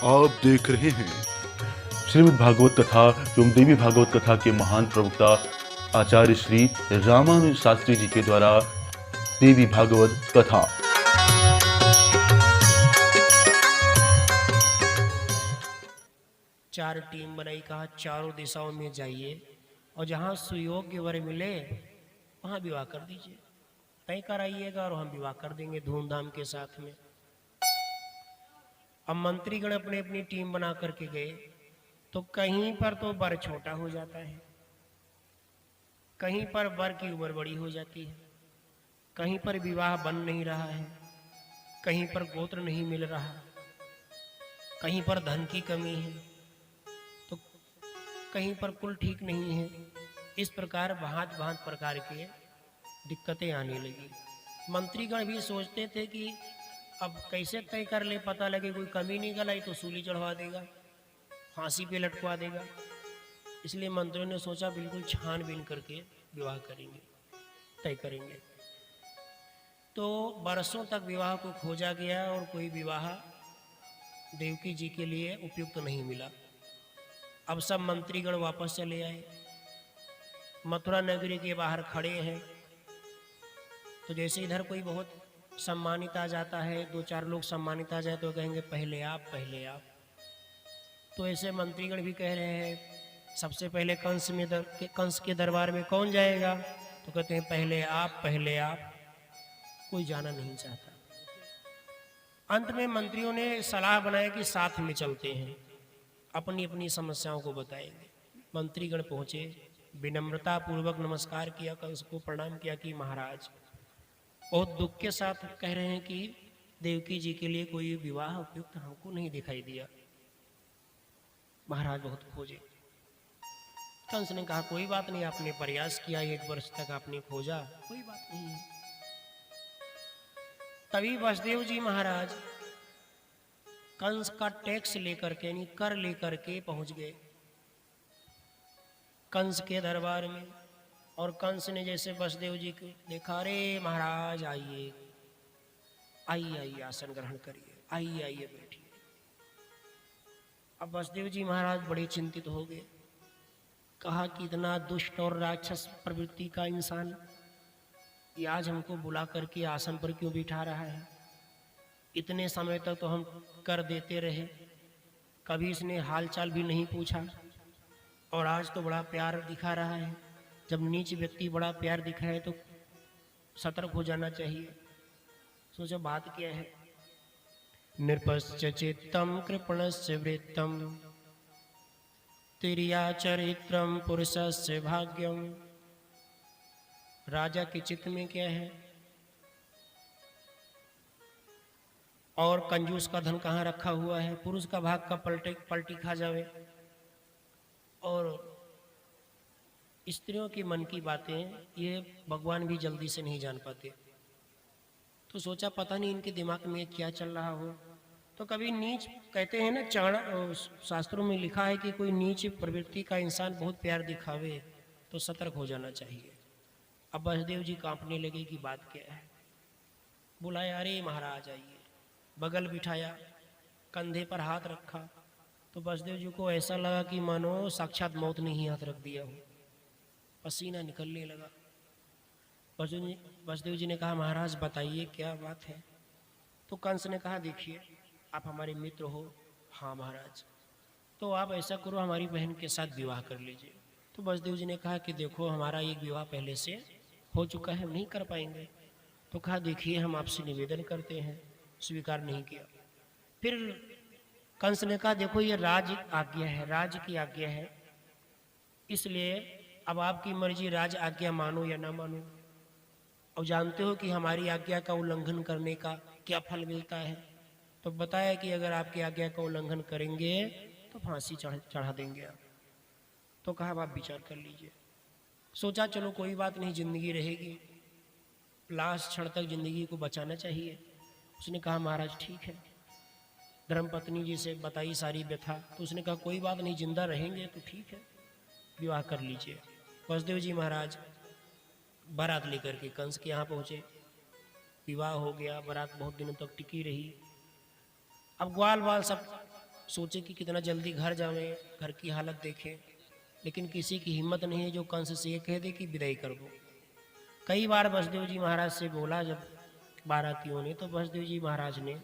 आप देख रहे हैं श्रीमद् भागवत कथा एवं देवी भागवत कथा के महान प्रवक्ता आचार्य श्री रामानुज शास्त्री जी के द्वारा देवी भागवत कथा। चार टीम बनाई, कहा चारों दिशाओं में जाइए और जहाँ सुयोग्य वर मिले वहाँ विवाह कर दीजिए, तय कराइएगा और हम विवाह कर देंगे धूमधाम के साथ में। अब मंत्रीगण अपनी अपनी टीम बना करके गए तो कहीं पर तो वर छोटा हो जाता है, कहीं पर वर की उम्र बड़ी हो जाती है, कहीं पर विवाह बन नहीं रहा है, कहीं पर गोत्र नहीं मिल रहा, कहीं पर धन की कमी है, तो कहीं पर कुल ठीक नहीं है। इस प्रकार भांत भांत प्रकार के दिक्कतें आने लगी। मंत्रीगण भी सोचते थे कि अब कैसे तय कर ले, पता लगे कोई कमी निकल आई तो सूली चढ़वा देगा, फांसी पे लटकवा देगा। इसलिए मंत्रियों ने सोचा बिल्कुल छानबीन करके विवाह करेंगे, तय करेंगे। तो बरसों तक विवाह को खोजा गया और कोई विवाह देवकी जी के लिए उपयुक्त नहीं मिला। अब सब मंत्रीगण वापस चले आए, मथुरा नगरी के बाहर खड़े हैं। तो जैसे इधर कोई बहुत सम्मानित आ जाता है, दो चार लोग सम्मानित आ जाए तो कहेंगे पहले आप, पहले आप। तो ऐसे मंत्रीगण भी कह रहे हैं सबसे पहले कंस के दरबार में कौन जाएगा, तो कहते हैं पहले आप, पहले आप। कोई जाना नहीं चाहता। अंत में मंत्रियों ने सलाह बनाया कि साथ में चलते हैं, अपनी अपनी समस्याओं को बताएंगे। मंत्रीगण पहुंचे, विनम्रता पूर्वक नमस्कार किया, कंस को प्रणाम किया कि महाराज, बहुत दुख के साथ कह रहे हैं कि देवकी जी के लिए कोई विवाह उपयुक्त हमको नहीं दिखाई दिया, महाराज बहुत खोजे। कंस ने कहा कोई बात नहीं, आपने प्रयास किया, 1 वर्ष तक आपने खोजा, कोई बात नहीं है। तभी वसुदेव जी महाराज कंस का टैक्स लेकर के, यानी कर लेकर के पहुंच गए कंस के दरबार में। और कंस ने जैसे वसुदेव जी को देखा, अरे महाराज आइए आइए आइए, आसन ग्रहण करिए, आइए आइए बैठिए। अब वसुदेव जी महाराज बड़े चिंतित हो गए, कहा कि इतना दुष्ट और राक्षस प्रवृत्ति का इंसान ये आज हमको बुला करके आसन पर क्यों बिठा रहा है। इतने समय तक तो हम कर देते रहे, कभी इसने हालचाल भी नहीं पूछा, और आज तो बड़ा प्यार दिखा रहा है। जब नीच व्यक्ति बड़ा प्यार दिखाए तो सतर्क हो जाना चाहिए। सोचो बात क्या है। नृपस्य चित्तम कृपणस्य वृत्तम तिर्या चरित्रम पुरुषस्य भाग्यम। राजा के चित्त में क्या है और कंजूस का धन कहाँ रखा हुआ है, पुरुष का भाग का पलटी खा जावे। और स्त्रियों के मन की बातें ये भगवान भी जल्दी से नहीं जान पाते। तो सोचा पता नहीं इनके दिमाग में क्या चल रहा हो। तो कभी नीच, कहते हैं ना, शास्त्रों में लिखा है कि कोई नीच प्रवृत्ति का इंसान बहुत प्यार दिखावे तो सतर्क हो जाना चाहिए। अब वसुदेव जी कांपने लगे कि बात क्या है। बुलाया, अरे महाराज आइए, बगल बिठाया, कंधे पर हाथ रखा। तो वसुदेव जी को ऐसा लगा कि मानो साक्षात मौत ने ही हाथ रख दिया हो, पसीना निकलने लगा। वसुदेव जी ने कहा महाराज बताइए क्या बात है। तो कंस ने कहा देखिए आप हमारे मित्र हो। हाँ महाराज, तो आप ऐसा करो हमारी बहन के साथ विवाह कर लीजिए। तो वसुदेव जी ने कहा कि देखो हमारा एक विवाह पहले से हो चुका है, हम नहीं कर पाएंगे। तो कहा देखिए हम आपसे निवेदन करते हैं, स्वीकार नहीं किया। फिर कंस ने कहा देखो ये राज आज्ञा है, राज की आज्ञा है, इसलिए अब आपकी मर्जी, राज आज्ञा मानो या ना मानो। और जानते हो कि हमारी आज्ञा का उल्लंघन करने का क्या फल मिलता है। तो बताया कि अगर आपकी आज्ञा का उल्लंघन करेंगे तो फांसी चढ़ा देंगे आप। तो कहा आप विचार कर लीजिए। सोचा चलो कोई बात नहीं, जिंदगी रहेगी, लास्ट क्षण तक जिंदगी को बचाना चाहिए। उसने कहा महाराज ठीक है। धर्मपत्नी जी से बताई सारी व्यथा, तो उसने कहा कोई बात नहीं, जिंदा रहेंगे तो ठीक है, विवाह कर लीजिए। वसुदेव जी महाराज बारात लेकर के कंस के यहाँ पहुँचे, विवाह हो गया। बारात बहुत दिनों तक टिकी रही। अब ग्वाल बाल सब सोचे कि कितना जल्दी घर जावें, घर की हालत देखें, लेकिन किसी की हिम्मत नहीं है जो कंस से ये कह दे कि विदाई कर दो। कई बार बसदेव जी महाराज से बोला जब बारातियों ने, तो बसदेव जी महाराज ने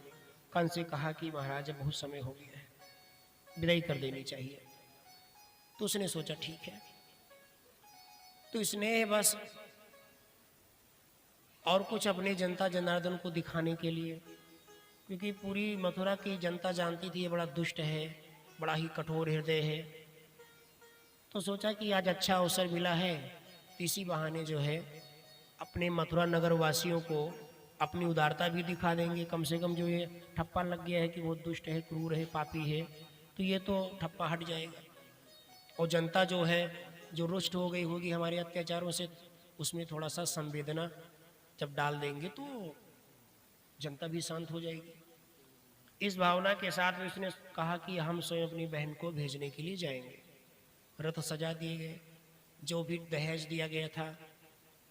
कंस से कहा कि महाराज अब बहुत समय हो गया है, विदाई कर देनी चाहिए। तो उसने सोचा ठीक है, तो इसने बस और कुछ अपने जनता जनार्दन को दिखाने के लिए, क्योंकि पूरी मथुरा की जनता जानती थी ये बड़ा दुष्ट है, बड़ा ही कठोर हृदय है, तो सोचा कि आज अच्छा अवसर मिला है, तो इसी बहाने जो है अपने मथुरा नगर वासियों को अपनी उदारता भी दिखा देंगे। कम से कम जो ये ठप्पा लग गया है कि वो दुष्ट है, क्रूर है, पापी है, तो ये तो ठप्पा हट जाएगा। और जनता जो है, जो रुष्ट हो गई होगी हमारे अत्याचारों से, उसमें थोड़ा सा संवेदना जब डाल देंगे तो जनता भी शांत हो जाएगी। इस भावना के साथ उसने कहा कि हम स्वयं अपनी बहन को भेजने के लिए जाएंगे। रथ सजा दिए गए, जो भी दहेज दिया गया था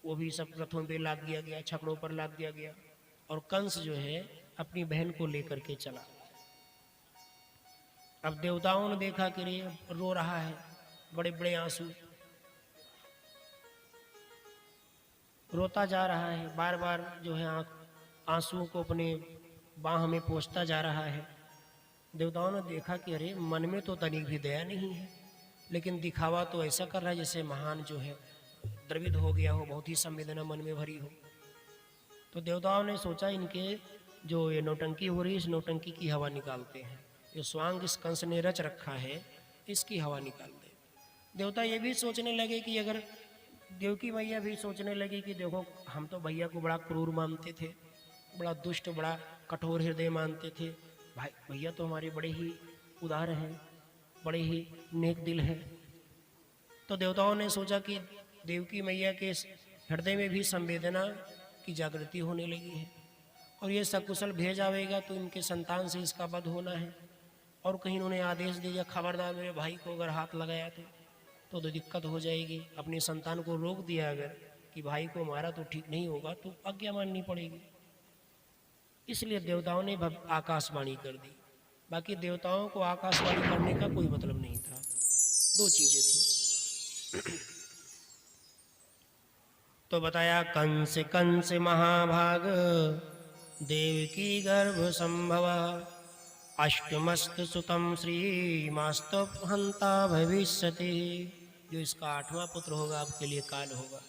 वो भी सब रथों पे लाद दिया गया, छकड़ों पर लाद दिया गया, और कंस जो है अपनी बहन को लेकर के चला। अब देवताओं ने देखा कि रे रो रहा है, बड़े बड़े आंसू, रोता जा रहा है, बार बार जो है आंसुओं को अपने बाह में पोंछता जा रहा है। देवताओं ने देखा कि अरे मन में तो तनिक भी दया नहीं है, लेकिन दिखावा तो ऐसा कर रहा है जैसे महान जो है द्रवित हो गया हो, बहुत ही संवेदना मन में भरी हो। तो देवताओं ने सोचा इनके जो ये नौटंकी हो रही है, इस नौटंकी की हवा निकालते हैं, जो स्वांग इस कंस ने रच रखा है इसकी हवा निकाल दे। देवता ये भी सोचने लगे कि अगर देवकी मैया भी सोचने लगी कि देखो हम तो भैया को बड़ा क्रूर मानते थे, बड़ा दुष्ट, बड़ा कठोर हृदय मानते थे, भाई भैया तो हमारे बड़े ही उदार हैं, बड़े ही नेक दिल हैं। तो देवताओं ने सोचा कि देवकी मैया के हृदय में भी संवेदना की जागृति होने लगी है, और ये सकुशल भेज आवेगा तो इनके संतान से इसका वध होना है। और कहीं उन्होंने आदेश दिया खबरदार मेरे भाई को अगर हाथ लगाया तो दिक्कत हो जाएगी। अपनी संतान को रोक दिया अगर कि भाई को मारा तो ठीक नहीं होगा, तो आज्ञा माननी पड़ेगी। इसलिए देवताओं ने आकाशवाणी कर दी। बाकी देवताओं को आकाशवाणी करने का कोई मतलब नहीं था, दो चीजें थी। तो बताया कंस महाभाग देवकी गर्भ संभव अष्टमस्त सुतम श्रीमास्तव हंता भविष्यति। जो इसका 8वां पुत्र होगा आपके लिए काल होगा,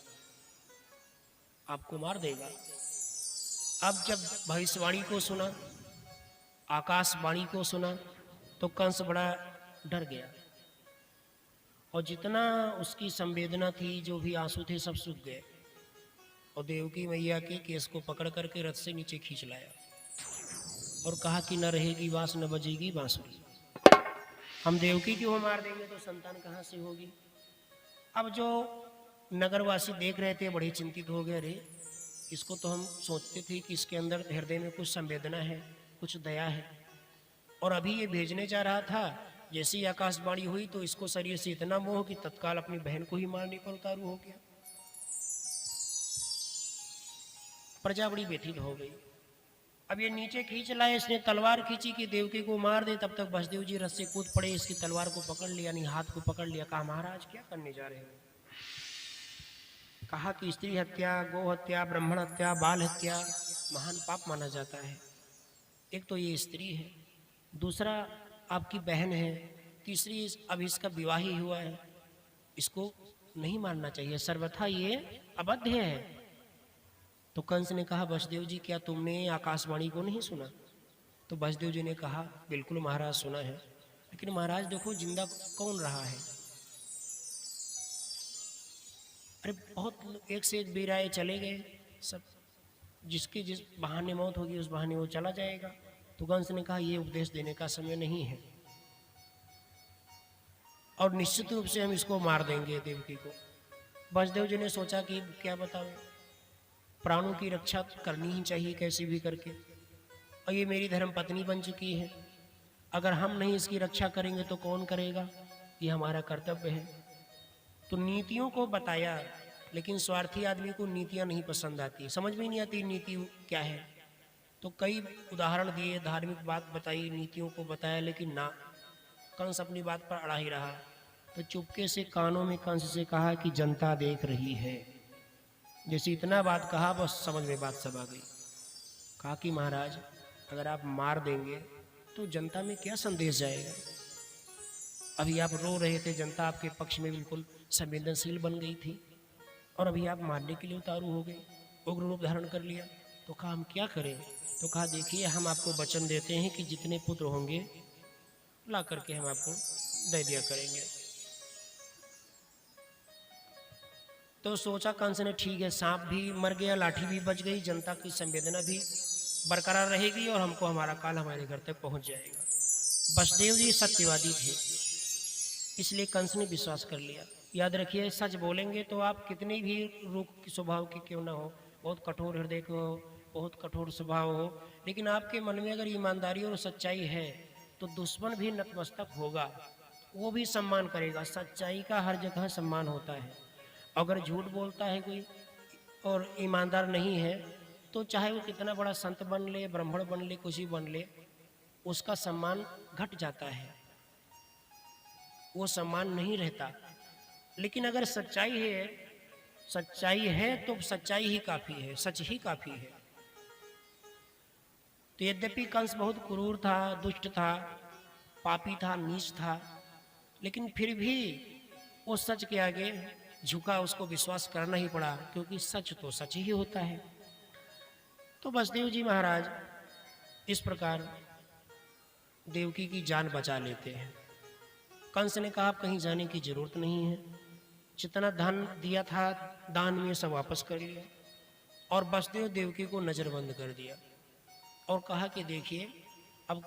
आपको मार देगा। अब जब भविष्यवाणी को सुना, आकाशवाणी को सुना, तो कंस बड़ा डर गया, और जितना उसकी संवेदना थी, जो भी आंसू थे, सब सूख गए। और देवकी मैया के केस को पकड़ करके रथ से नीचे खींच लाया और कहा कि न रहेगी बांस न बजेगी बांसुरी। हम देवकी क्यों मार देंगे तो संतान कहाँ से होगी। अब जो नगरवासी देख रहे थे बड़े चिंतित हो गए, रे इसको तो हम सोचते थे कि इसके अंदर हृदय में कुछ संवेदना है, कुछ दया है, और अभी ये भेजने जा रहा था, जैसी आकाशवाणी हुई तो इसको शरीर से इतना मोह कि तत्काल अपनी बहन को ही मारने पर उतारू हो गया। प्रजा बड़ी व्यथित हो गई। अब ये नीचे खींच लाए, इसने तलवार खींची कि देवकी को मार दे, तब तक बसदेव जी रथ से कूद पड़े, इसकी तलवार को पकड़ लिया, नहीं हाथ को पकड़ लिया। कहा महाराज क्या करने जा रहे हो। कहा कि स्त्री हत्या, गौ हत्या, ब्राह्मण हत्या, बाल हत्या महान पाप माना जाता है। एक तो ये स्त्री है, दूसरा आपकी बहन है, तीसरी अब इसका विवाह ही हुआ है, इसको नहीं मारना चाहिए, सर्वथा ये अबध्य है। तो कंस ने कहा बसदेव जी क्या तुमने आकाशवाणी को नहीं सुना। तो बसदेव जी ने कहा बिल्कुल महाराज सुना है, लेकिन महाराज देखो जिंदा कौन रहा है। अरे बहुत एक से एक वीराए चले गए सब, जिसकी जिस बहाने मौत होगी उस बहाने वो चला जाएगा। तो कंस ने कहा ये उपदेश देने का समय नहीं है, और निश्चित रूप से हम इसको मार देंगे देवकी को। बसदेव जी ने सोचा कि क्या बताओ, प्राणों की रक्षा करनी ही चाहिए कैसे भी करके, और ये मेरी धर्म पत्नी बन चुकी है, अगर हम नहीं इसकी रक्षा करेंगे तो कौन करेगा, ये हमारा कर्तव्य है। तो नीतियों को बताया, लेकिन स्वार्थी आदमी को नीतियां नहीं पसंद आती, समझ में नहीं आती नीति क्या है। तो कई उदाहरण दिए, धार्मिक बात बताई, नीतियों को बताया, लेकिन ना कंस अपनी बात पर अड़ा ही रहा। तो चुपके से कानों में कंस से कहा कि जनता देख रही है। जैसे इतना बात कहा बस समझ में बात सब आ गई। कहा कि महाराज अगर आप मार देंगे तो जनता में क्या संदेश जाएगा। अभी आप रो रहे थे, जनता आपके पक्ष में बिल्कुल संवेदनशील बन गई थी, और अभी आप मारने के लिए उतारू हो गए, उग्र रूप धारण कर लिया। तो कहा हम क्या करें। तो कहा देखिए हम आपको वचन देते हैं कि जितने पुत्र होंगे ला करके हम आपको दे दिया करेंगे। तो सोचा कंस ने ठीक है, सांप भी मर गया, लाठी भी बच गई, जनता की संवेदना भी बरकरार रहेगी और हमको हमारा काल हमारे घर तक पहुंच जाएगा। वसुदेव जी सत्यवादी थे, इसलिए कंस ने विश्वास कर लिया। याद रखिए सच बोलेंगे तो आप कितने भी रूप स्वभाव के क्यों ना हो, बहुत कठोर हृदय के हो, बहुत कठोर स्वभाव हो, लेकिन आपके मन में अगर ईमानदारी और सच्चाई है तो दुश्मन भी नतमस्तक होगा, वो भी सम्मान करेगा। सच्चाई का हर जगह सम्मान होता है। अगर झूठ बोलता है कोई और ईमानदार नहीं है तो चाहे वो कितना बड़ा संत बन ले, ब्राह्मण बन ले, कुछ भी बन ले, उसका सम्मान घट जाता है, वो सम्मान नहीं रहता। लेकिन अगर सच्चाई है तो सच्चाई ही काफी है, सच ही काफी है। तो यद्यपि कंस बहुत क्रूर था, दुष्ट था, पापी था, नीच था, लेकिन फिर भी वो सच के आगे झुका, उसको विश्वास करना ही पड़ा, क्योंकि सच तो सच ही होता है। तो वसुदेव जी महाराज इस प्रकार देवकी की जान बचा लेते हैं। कंस ने कहा आप कहीं जाने की जरूरत नहीं है, जितना धन दिया था दान में सब वापस कर लिया, और वसुदेव देवकी को नजरबंद कर दिया और कहा कि देखिए अब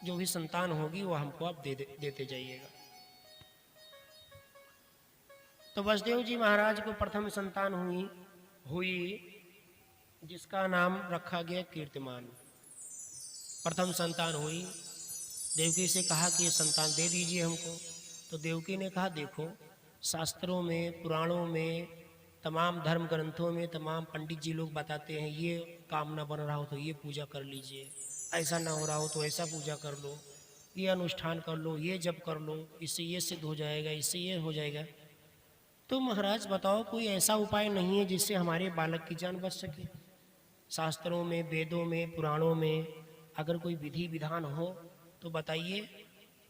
जो भी संतान होगी वो हमको आप देते जाइएगा। तो वसुदेव जी महाराज को प्रथम संतान हुई जिसका नाम रखा गया कीर्तिमान। प्रथम संतान हुई, देवकी से कहा कि ये संतान दे दीजिए हमको। तो देवकी ने कहा देखो शास्त्रों में, पुराणों में, तमाम धर्म ग्रंथों में तमाम पंडित जी लोग बताते हैं ये काम ना बन रहा हो तो ये पूजा कर लीजिए, ऐसा ना हो रहा हो तो ऐसा पूजा कर लो, ये अनुष्ठान कर लो, ये जप कर लो, इससे ये सिद्ध हो जाएगा, इससे ये हो जाएगा। तो महाराज बताओ कोई ऐसा उपाय नहीं है जिससे हमारे बालक की जान बच सके। शास्त्रों में, वेदों में, पुराणों में अगर कोई विधि विधान हो तो बताइए।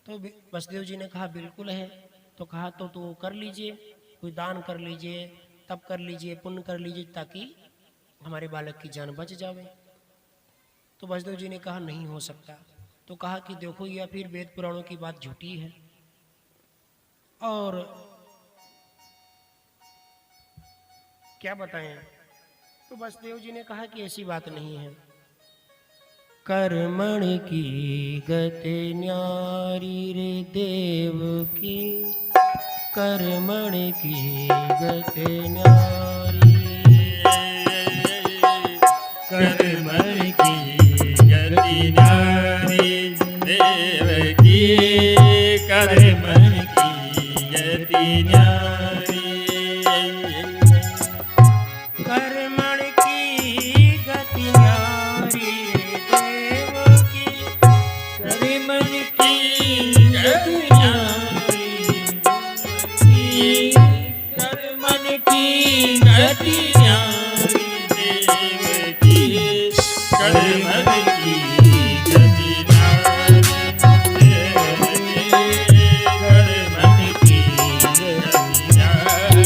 तो वसुदेव जी ने कहा बिल्कुल है। तो कहा तो कर लीजिए, कोई दान कर लीजिए, तप कर लीजिए, पुण्य कर लीजिए, ताकि हमारे बालक की जान बच जावे। तो वसुदेव जी ने कहा नहीं हो सकता। तो कहा कि देखो या फिर वेद पुराणों की बात झूठी है, और क्या बताएं। तो वसुदेव जी ने कहा कि ऐसी बात नहीं है। कर्मण की गति न्यारी रे देव की, कर्मण की गति न्यारी, कर्मण की गति न्यारी देव की, कर्मण की गति न्यारी, कर्मण की गति न्यारी देव की, कर्मण की गति न्यारी, कर्मण की गति न्यारी देव की, कर्मण की गति न्यारी देव की, कर्मण की गति न्यारी।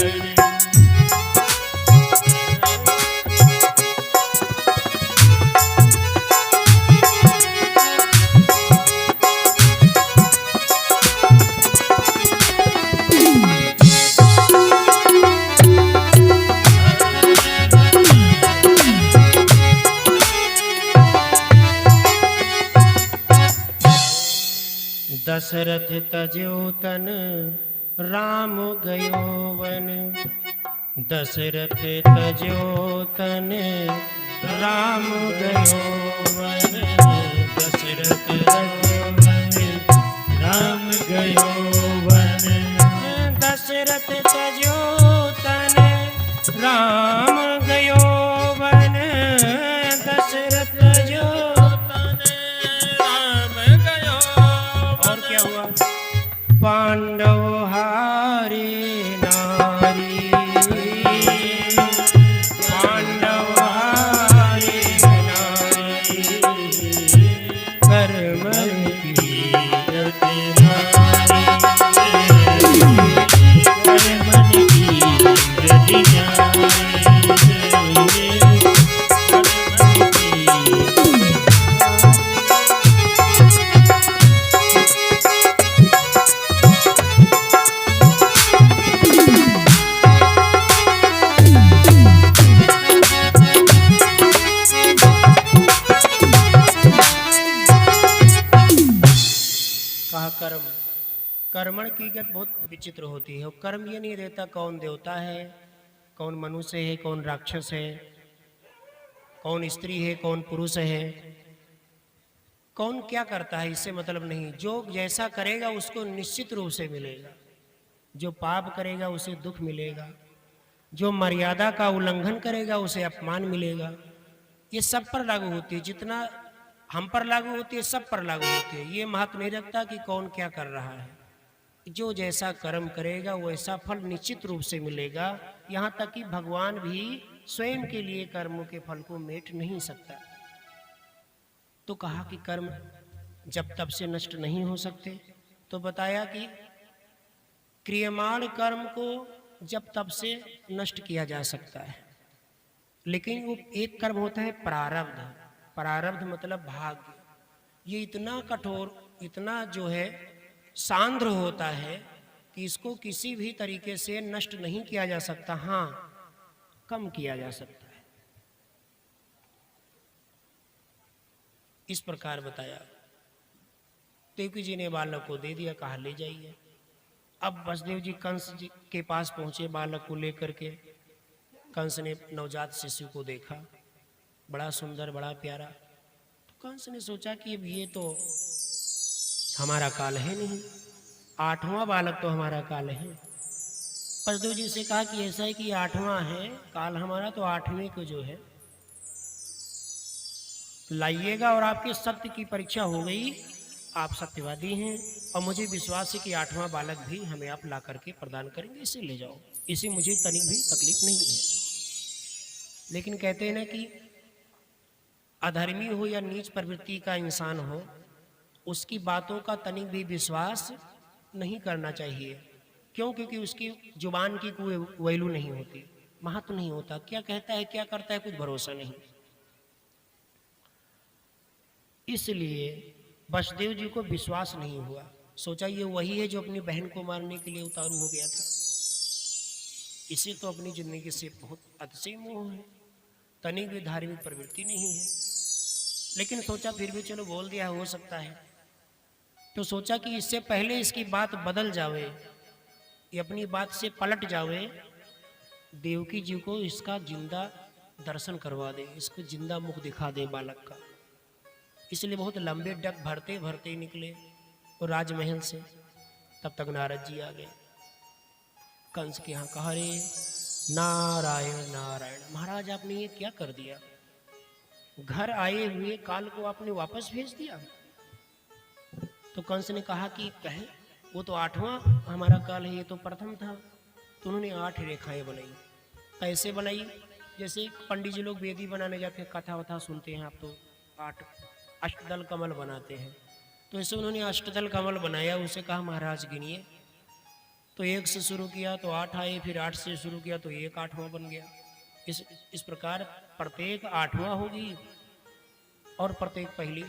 दशरथ तजो तन राम गयो वन, दशरथ तजो तन राम गयो वन, दशरथ तजो वन राम गयो वन, दशरथ तजो तन राम गयो वन, दशरथ तजो राम गयो। और क्या कर्मण की गत बहुत विचित्र होती है। और कर्म ये नहीं देता कौन देवता है, कौन मनुष्य है, कौन राक्षस है, कौन स्त्री है, कौन पुरुष है, कौन क्या करता है, इससे मतलब नहीं। जो जैसा करेगा उसको निश्चित रूप से मिलेगा। जो पाप करेगा उसे दुख मिलेगा, जो मर्यादा का उल्लंघन करेगा उसे अपमान मिलेगा। ये सब पर लागू होती है, जितना हम पर लागू होती है सब पर लागू होती है। ये महत्व नहीं रखता कि कौन क्या कर रहा है। जो जैसा कर्म करेगा वैसा फल निश्चित रूप से मिलेगा। यहाँ तक कि भगवान भी स्वयं के लिए कर्मों के फल को मेट नहीं सकता। तो कहा कि कर्म जब तब से नष्ट नहीं हो सकते, तो बताया कि क्रियमाण कर्म को जब तब से नष्ट किया जा सकता है, लेकिन वो एक कर्म होता है प्रारब्ध। प्रारब्ध मतलब भाग्य। ये इतना कठोर, इतना जो है सांद्र होता है कि इसको किसी भी तरीके से नष्ट नहीं किया जा सकता। हाँ, कम किया जा सकता है। इस प्रकार बताया। देवकी जी ने बालक को दे दिया, कहा ले जाइए। अब वसुदेव जी कंस जी के पास पहुंचे बालक को लेकर के। कंस ने नवजात शिशु को देखा, बड़ा सुंदर, बड़ा प्यारा। तो कंस ने सोचा कि अब ये तो हमारा काल है नहीं, 8वां बालक तो हमारा काल है। वसुदेव जी से कहा कि ऐसा है कि 8वां है काल हमारा, तो 8वें को जो है लाइएगा। और आपके सत्य की परीक्षा हो गई, आप सत्यवादी हैं और मुझे विश्वास है कि 8वां बालक भी हमें आप ला करके प्रदान करेंगे, इसे ले जाओ। इसे मुझे तनिक भी तकलीफ नहीं है। लेकिन कहते हैं ना कि अधर्मी हो या नीच प्रवृत्ति का इंसान हो, उसकी बातों का तनिक भी विश्वास नहीं करना चाहिए। क्यों? क्योंकि उसकी जुबान की कोई वैल्यू नहीं होती, महत्व नहीं होता। क्या कहता है, क्या करता है, कुछ भरोसा नहीं। इसलिए वसुदेव जी को विश्वास नहीं हुआ। सोचा ये वही है जो अपनी बहन को मारने के लिए उतारू हो गया था। इसे तो अपनी जिंदगी से बहुत अतिशय मोह है, तनिक भी धार्मिक प्रवृत्ति नहीं है। लेकिन सोचा फिर भी चलो बोल दिया, हो सकता है। तो सोचा कि इससे पहले इसकी बात बदल जावे, ये अपनी बात से पलट जावे, देवकी जी को इसका जिंदा दर्शन करवा दे, इसको जिंदा मुख दिखा दे बालक का। इसलिए बहुत लंबे डग भरते भरते निकले और राजमहल से। तब तक नारद जी आ गए। कंस के यहाँ कहा, रे नारायण नारायण, महाराज आपने ये क्या कर दिया? घर आए हुए काल को आपने वापस भेज दिया। तो कंस ने कहा कि कहे वो तो 8वां हमारा काल है, ये तो प्रथम था। तो उन्होंने 8 रेखाएं बनाई। कैसे बनाई? जैसे पंडित जी लोग वेदी बनाने जाते हैं, कथा वथा सुनते हैं आप, तो 8 अष्टदल कमल बनाते हैं। तो ऐसे उन्होंने अष्टदल कमल बनाया। उसे कहा महाराज गिनिए। तो 1 से शुरू किया तो 8 आए, फिर 8 से शुरू किया तो 1 8वां बन गया। इस प्रकार प्रत्येक 8वां होगी और प्रत्येक पहली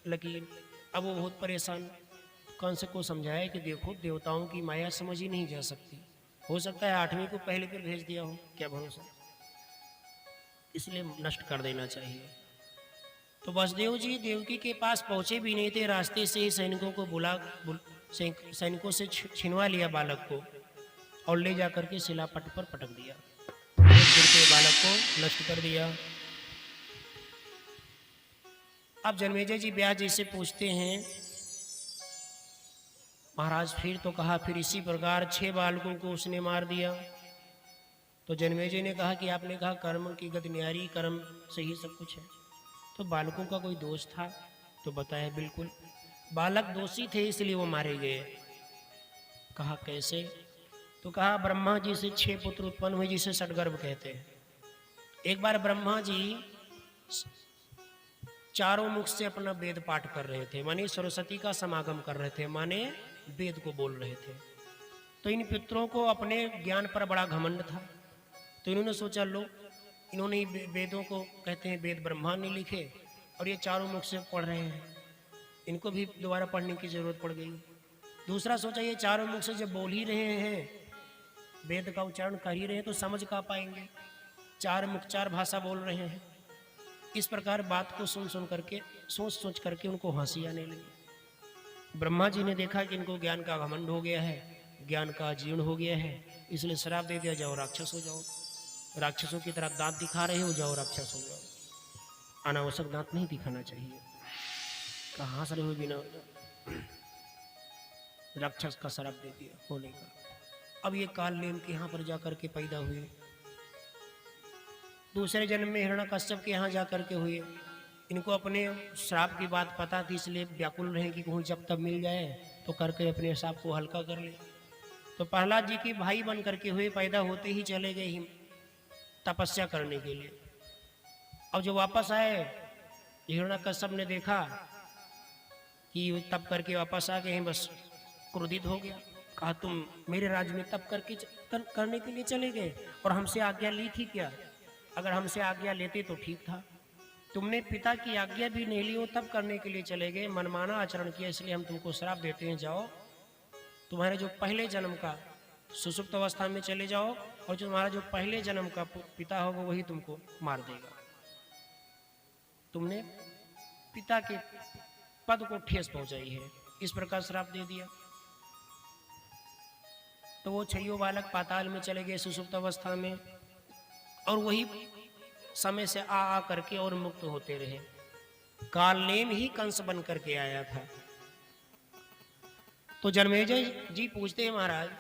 लकीर। अब वो बहुत परेशान। कंस को समझाया कि देखो, देवताओं की माया समझ ही नहीं जा सकती। हो सकता है 8वीं को पहले फिर भेज दिया हो, क्या भरोसा। इसलिए नष्ट कर देना चाहिए। तो वसुदेव जी देवकी के पास पहुंचे भी नहीं थे, रास्ते से ही सैनिकों को सैनिकों से छिनवा लिया बालक को और ले जाकर के शिलापट पर पटक दिया। फिर के बालक को नष्ट कर दिया। अब जन्मेजय जी व्यास जी से पूछते हैं, महाराज फिर तो कहा, फिर इसी प्रकार 6 बालकों को उसने मार दिया। तो जन्मेजय ने कहा कि आपने कहा कर्म की गति न्यारी, कर्म से ही सब कुछ है। तो बालकों का कोई दोष था? तो बताया बिल्कुल बालक दोषी थे, इसलिए वो मारे गए। कहा कैसे? तो कहा ब्रह्मा जी से 6 पुत्र उत्पन्न हुए, जिसे षडगर्भ कहते हैं। एक बार ब्रह्मा जी चारों मुख से अपना वेद पाठ कर रहे थे, माने सरस्वती का समागम कर रहे थे, माने वेद को बोल रहे थे। तो इन पितरों को अपने ज्ञान पर बड़ा घमंड था। तो इन्होंने सोचा, लो इन्होंने वेदों को, कहते हैं वेद ब्रह्मा ने लिखे और ये चारों मुख से पढ़ रहे हैं, इनको भी दोबारा पढ़ने की जरूरत पड़ गई। दूसरा सोचा, ये चारों मुख से जब बोल ही रहे हैं, वेद का उच्चारण कर ही रहे हैं, तो समझ का पाएंगे, 4 मुख 4 भाषा बोल रहे हैं। इस प्रकार बात को सुन करके, सोच करके उनको हंसी आने लगी। ब्रह्मा जी ने देखा कि इनको ज्ञान का घमंड हो गया है, ज्ञान का जीर्ण हो गया है, इसलिए श्राप दे दिया, जाओ राक्षस हो जाओ, राक्षसों की तरह दांत दिखा रहे हो, जाओ राक्षस हो जाओ। अनावश्यक दांत नहीं दिखाना चाहिए। कहाँ हंस रहे हो बिना राक्षस का श्राप दे दिया होने का। अब ये काल नेम के यहाँ पर जाकर के पैदा हुए, दूसरे जन्म में हिरण्यकश्यप के यहाँ जाकर के हुए। इनको अपने श्राप की बात पता थी, इसलिए व्याकुल रहे कि कहूँ जब तब मिल जाए तो करके अपने श्राप को हल्का कर ले। तो प्रहलाद जी के भाई बन करके हुए, पैदा होते ही चले गए ही तपस्या करने के लिए। अब जो वापस आए, हिरण्यकश्यप ने देखा कि तप करके वापस आ गए हैं, बस क्रोधित हो गया। कहा तुम मेरे राज्य में तप करके करने के लिए चले गए और हमसे आज्ञा ली थी क्या? अगर हमसे आज्ञा लेते तो ठीक था। तुमने पिता की आज्ञा भी नहीं ली हो, तब करने के लिए चले गए, मनमाना आचरण किया, इसलिए हम तुमको श्राप देते हैं। जाओ, तुम्हारे जो पहले जन्म का सुसुप्त अवस्था में चले जाओ, और जो तुम्हारा जो पहले जन्म का पिता होगा वही तुमको मार देगा। तुमने पिता के पद को ठेस पहुंचाई है, इस प्रकार श्राप दे दिया। तो वो छयो बालक पाताल में चले गए सुसुप्त अवस्था में, और वही समय से आ करके और मुक्त होते रहे। कालनेम ही कंस बन करके आया था। तो जन्मेजय जी पूछते हैं, महाराज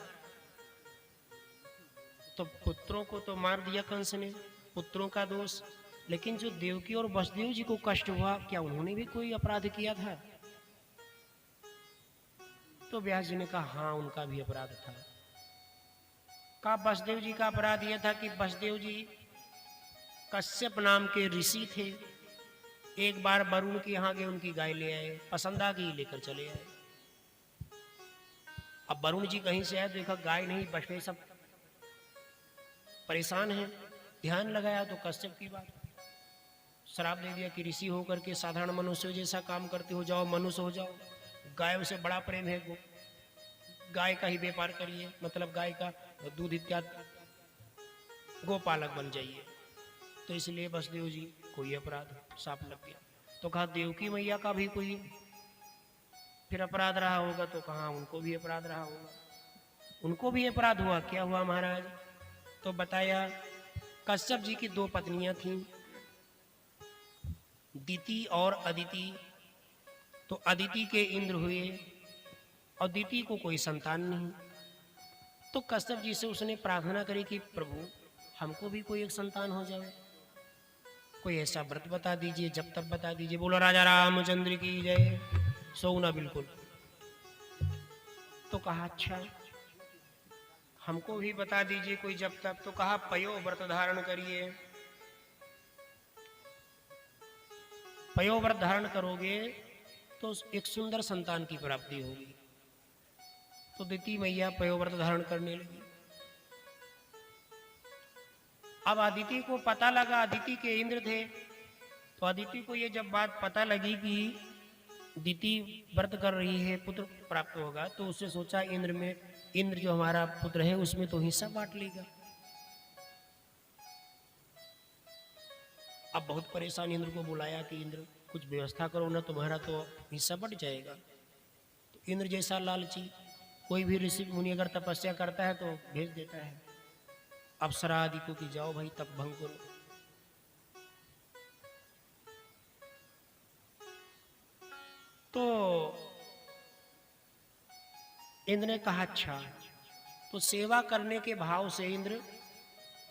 तो पुत्रों को तो मार दिया कंस ने, पुत्रों का दोष, लेकिन जो देवकी और वसुदेव जी को कष्ट हुआ, क्या उन्होंने भी कोई अपराध किया था? तो व्यास जी ने कहा हाँ, उनका भी अपराध था। कहा वसुदेव जी का अपराध यह था कि वसुदेव जी कश्यप नाम के ऋषि थे। एक बार वरुण के यहाँ गए, उनकी गाय ले आए, पसंद आ गई, लेकर चले आए। अब वरुण जी कहीं से आए, देखा गाय नहीं, बच गए, सब परेशान हैं। ध्यान लगाया तो कश्यप की बात, श्राप दे दिया कि ऋषि होकर के साधारण मनुष्य जैसा काम करते हो, जाओ मनुष्य हो जाओ। गायों से बड़ा प्रेम है, गाय का ही व्यापार करिए, मतलब गाय का दूध इत्यादि गोपालक बन जाइए। तो इसलिए वसुदेव जी कोई अपराध, साफ लग गया। तो कहा देवकी मैया का भी कोई फिर अपराध रहा होगा, तो कहा उनको भी अपराध रहा होगा। उनको भी अपराध हुआ। क्या हुआ महाराज? तो बताया कश्यप जी की दो पत्नियां थीं, दिति और अदिति। तो अदिति के इंद्र हुए और दिति को कोई संतान नहीं। तो कश्यप जी से उसने प्रार्थना करी कि प्रभु हमको भी कोई एक संतान हो जाए, कोई ऐसा व्रत बता दीजिए, जब तक बता दीजिए। बोलो राजा रामचंद्र की जय। सोना बिल्कुल। तो कहा अच्छा हमको भी बता दीजिए कोई जब तक। तो कहा पयो व्रत धारण करिए, पयो व्रत धारण करोगे तो एक सुंदर संतान की प्राप्ति होगी। तो दिति मैया पयो व्रत धारण करने लगी। अब अदिति को पता लगा, अदिति के इंद्र थे, तो अदिति को ये जब बात पता लगी कि दिति व्रत कर रही है, पुत्र प्राप्त होगा, तो उसने सोचा इंद्र जो हमारा पुत्र है उसमें तो हिस्सा बांट लेगा। अब बहुत परेशान इंद्र को बुलाया कि इंद्र कुछ व्यवस्था करो ना, तुम्हारा तो हिस्सा बट जाएगा। तो इंद्र जैसा लालची, कोई भी ऋषि मुनि अगर तपस्या करता है तो भेज देता है अप्सरा आदि को कि जाओ भाई तप भंग करो। तो इंद्र ने कहा अच्छा। तो सेवा करने के भाव से इंद्र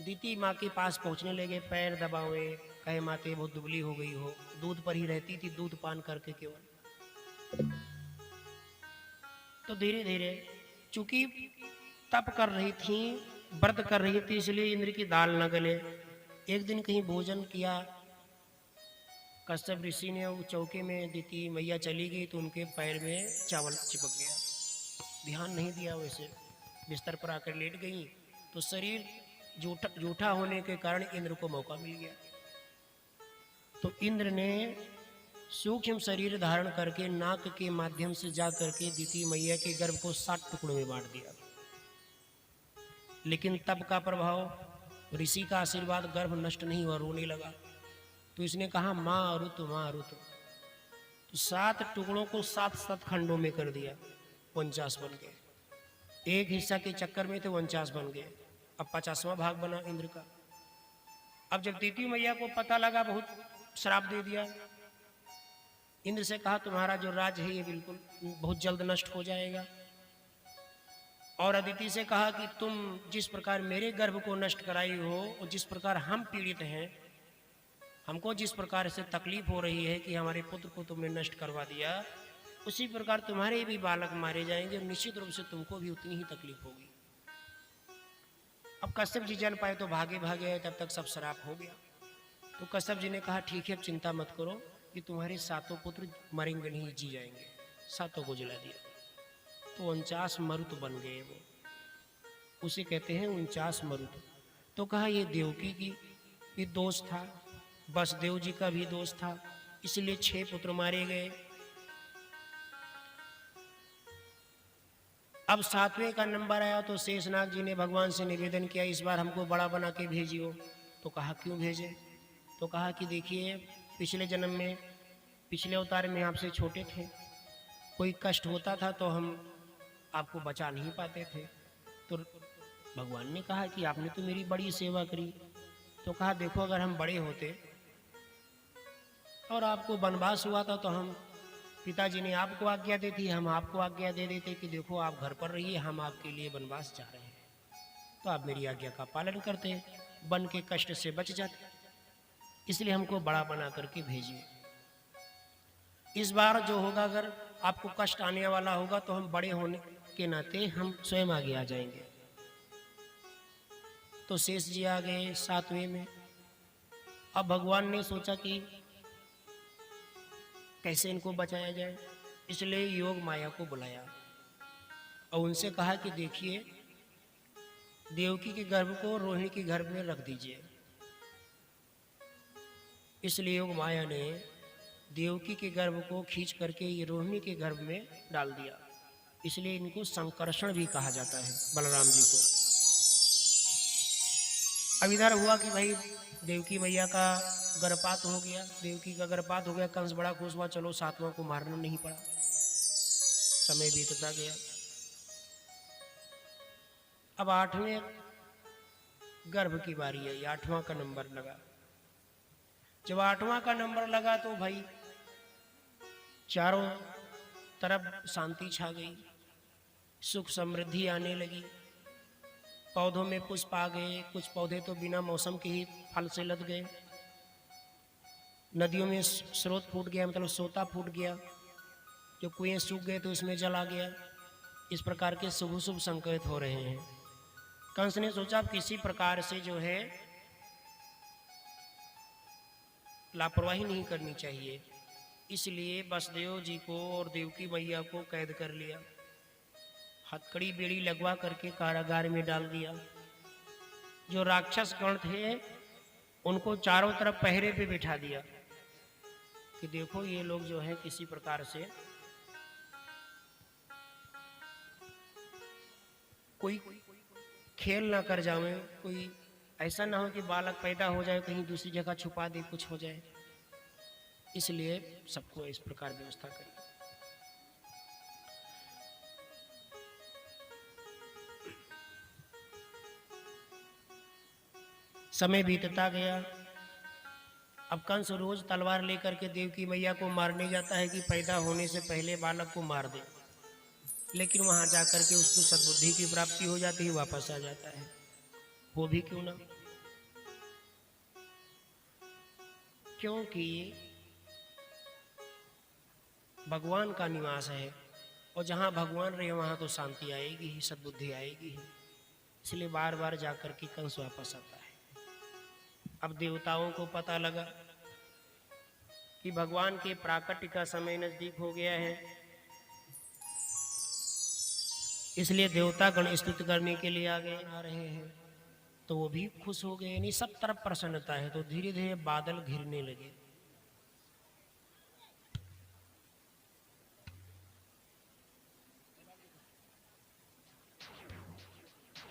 दिति माँ के पास पहुंचने लगे, पैर दबावे, कहे माते बहुत दुबली हो गई हो, दूध पर ही रहती थी, दूध पान करके केवल। तो धीरे धीरे चूंकि तप कर रही थी, व्रत कर रही थी, इसलिए इंद्र की दाल न गले। एक दिन कहीं भोजन किया, कश्यप ऋषि ने वो चौके में दिति मैया चली गई तो उनके पैर में चावल चिपक गया। ध्यान नहीं दिया, वैसे बिस्तर पर आकर लेट गई तो शरीर जूठा होने के कारण इंद्र को मौका मिल गया। तो इंद्र ने सूक्ष्म शरीर धारण करके नाक के माध्यम से जा करके दिति मैया के गर्भ को 7 टुकड़ों में बांट दिया। लेकिन तब का प्रभाव, ऋषि का आशीर्वाद, गर्भ नष्ट नहीं हुआ, रोने लगा। तो इसने कहा माँ अरुत माँ अरुत। 7 टुकड़ों को 7 खंडों में कर दिया, 49 बन गए। एक हिस्सा के चक्कर में तो 49 बन गए। अब 50वां भाग बना इंद्र का। अब जब देवी मैया को पता लगा, बहुत श्राप दे दिया। इंद्र से कहा तुम्हारा जो राज है ये बिल्कुल बहुत जल्द नष्ट हो जाएगा। और अदिति से कहा कि तुम जिस प्रकार मेरे गर्भ को नष्ट कराई हो और जिस प्रकार हम पीड़ित हैं, हमको जिस प्रकार से तकलीफ हो रही है कि हमारे पुत्र को तुमने नष्ट करवा दिया, उसी प्रकार तुम्हारे भी बालक मारे जाएंगे और निश्चित रूप से तुमको भी उतनी ही तकलीफ होगी। अब कश्यप जी जान पाए तो भागे भागे, तब तक सब श्राप हो गया। तो कश्यप जी ने कहा ठीक है, अब चिंता मत करो कि तुम्हारे 7 पुत्र मरेंगे नहीं, जी जाएंगे। 7 को जला दिया तो 49 मरुत बन गए। वो उसे कहते हैं 49 मरुत। तो कहा ये देवकी की भी दोष था, वसुदेव जी का भी दोष था, इसलिए 6 पुत्र मारे गए। अब 7वें का नंबर आया तो शेषनाग जी ने भगवान से निवेदन किया इस बार हमको बड़ा बना के भेजियो। तो कहा क्यों भेजे? तो कहा कि देखिए पिछले जन्म में, पिछले अवतार में आपसे छोटे थे, कोई कष्ट होता था तो हम आपको बचा नहीं पाते थे। तो भगवान ने कहा कि आपने तो मेरी बड़ी सेवा करी। तो कहा देखो अगर हम बड़े होते और आपको वनवास हुआ था तो हम, पिताजी ने आपको आज्ञा दी थी, हम आपको आज्ञा दे देते कि देखो आप घर पर रहिए, हम आपके लिए वनवास जा रहे हैं, तो आप मेरी आज्ञा का पालन करते, वन के कष्ट से बच जाते। इसलिए हमको बड़ा बना करके भेजिए। इस बार जो होगा, अगर आपको कष्ट आने वाला होगा तो हम बड़े होने के नाते हम स्वयं आगे आ जाएंगे। तो शेष जी आ गए 7वें में। अब भगवान ने सोचा कि कैसे इनको बचाया जाए, इसलिए योग माया को बुलाया और उनसे कहा कि देखिए देवकी के गर्भ को रोहिणी के गर्भ में रख दीजिए। इसलिए योग माया ने देवकी के गर्भ को खींच करके ये रोहिणी के गर्भ में डाल दिया। इसलिए इनको संकर्षण भी कहा जाता है, बलराम जी को। अब इधर हुआ कि भाई देवकी मैया का गर्भपात हो गया, देवकी का गर्भपात हो गया, कंस बड़ा खुश हुआ, चलो 7वां को मारना नहीं पड़ा। समय बीतता गया। अब 8वें गर्भ की बारी आई, 8वां का नंबर लगा। जब 8वां का नंबर लगा तो भाई चारों तरफ शांति छा गई, सुख समृद्धि आने लगी, पौधों में पुष्प आ गए, कुछ पौधे तो बिना मौसम के ही फल से लद गए, नदियों में स्रोत फूट गया, मतलब सोता फूट गया, जो कुएं सूख गए तो उसमें जल आ गया। इस प्रकार के शुभ शुभ संकेत हो रहे हैं। कंस ने सोचा अब किसी प्रकार से जो है लापरवाही नहीं करनी चाहिए, इसलिए वसुदेव जी को और देवकी मैया को कैद कर लिया, हथकड़ी बेड़ी लगवा करके कारागार में डाल दिया। जो राक्षस गण थे उनको चारों तरफ पहरे पे बिठा दिया कि देखो ये लोग जो है किसी प्रकार से कोई खेल ना कर जाए, कोई ऐसा ना हो कि बालक पैदा हो जाए कहीं दूसरी जगह छुपा दे, कुछ हो जाए, इसलिए सबको इस प्रकार व्यवस्था करी। समय बीतता गया। अब कंस रोज तलवार लेकर के देवकी मैया को मारने जाता है कि पैदा होने से पहले बालक को मार दे, लेकिन वहां जाकर के उसको सद्बुद्धि की प्राप्ति हो जाती है, वापस आ जाता है। वो भी क्यों ना, क्योंकि भगवान का निवास है और जहाँ भगवान रहे वहाँ तो शांति आएगी ही, सद्बुद्धि आएगी ही, इसलिए बार बार जाकर के कंस वापस आता है। अब देवताओं को पता लगा कि भगवान के प्राकट्य का समय नजदीक हो गया है, इसलिए देवता गण स्तुति करने के लिए आ रहे हैं। तो वो भी खुश हो गए, नहीं सब तरफ प्रसन्नता है। तो धीरे धीरे बादल घिरने लगे।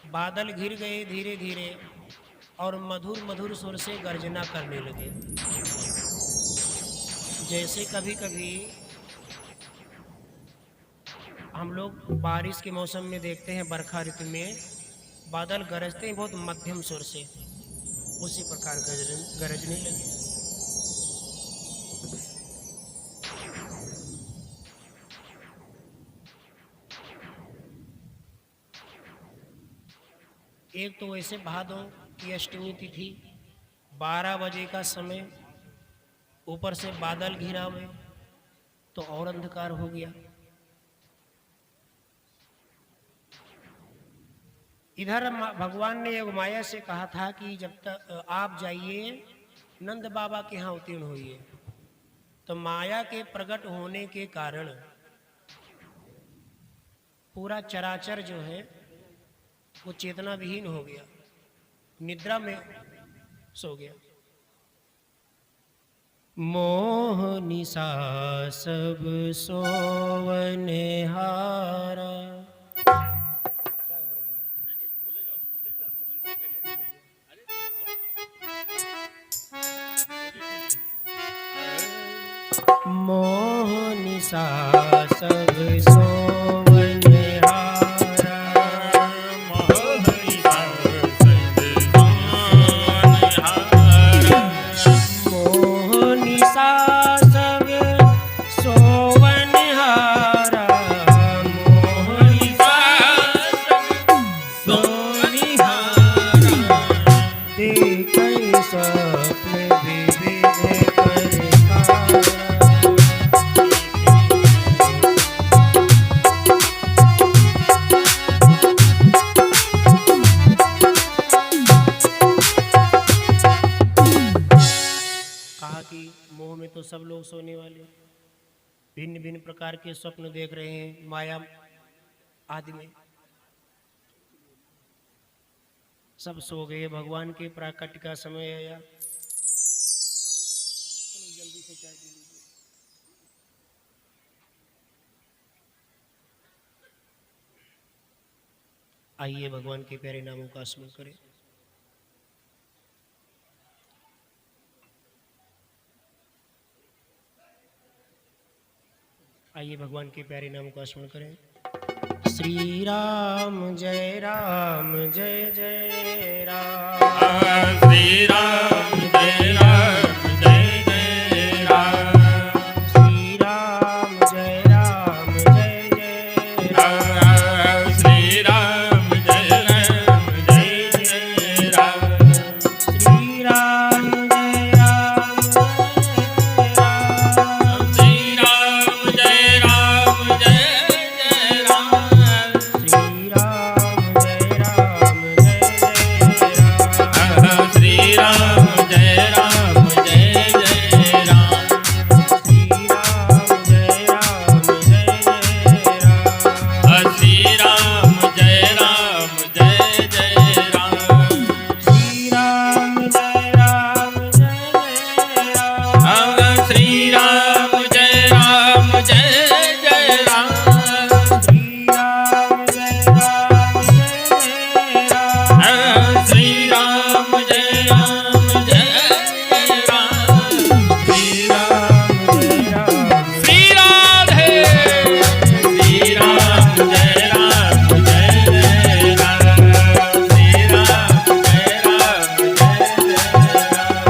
बादल घिर गए धीरे धीरे और मधुर मधुर सुर से गर्जना करने लगे। जैसे कभी कभी हम लोग बारिश के मौसम में देखते हैं, बरखा ऋतु में बादल गरजते हैं बहुत मध्यम स्वर से, उसी प्रकार गरजने लगे। एक तो वैसे भादों की अष्टमी तिथि 12 बजे का समय, ऊपर से बादल घिरा हुए तो और अंधकार हो गया। इधर भगवान ने योग माया से कहा था कि जब तक आप जाइए नंद बाबा के यहाँ उत्तीर्ण होइए, तो माया के प्रकट होने के कारण पूरा चराचर जो है वो चेतना विहीन हो गया, निद्रा में सो गया। मोह निशा सब सोवने हारा। मोह निशा सब सोवने हारा। मोह निशा सब सोवने हारा। मोह निशा सब सोवने हारा। देखै स्वप्न विविध प्रकार। मोह में तो सब लोग सोने वाले, भिन्न भिन्न प्रकार के स्वप्न देख रहे हैं माया आदि में, सब सो गए। भगवान के प्राकट्य का समय आया। जल्दी से चाय पी लीजिए। आइए भगवान के प्यारे नामों का स्मरण करें। आइए भगवान के प्यारे नामों का स्मरण करें। श्री राम जय जय राम। श्री राम जय जय राम। श्री राम जय जय राम। श्री राम जय जय राम। श्री राम जय राम जय राम। श्री राम जय राम जय राम। श्री राम जय राम जय जय राम। श्री राम जय राम जय जय राम। श्री राम जय राम जय जय राम। श्री राम जय राम जय राम। श्री राम जय राम जय जय राम। श्री राम जय राम जय राम। श्री राम जय राम जय राम। श्री राम जय राम। श्री राधे। श्री राम जय राम जय जय राम। श्री राम जय राम जय जय राम।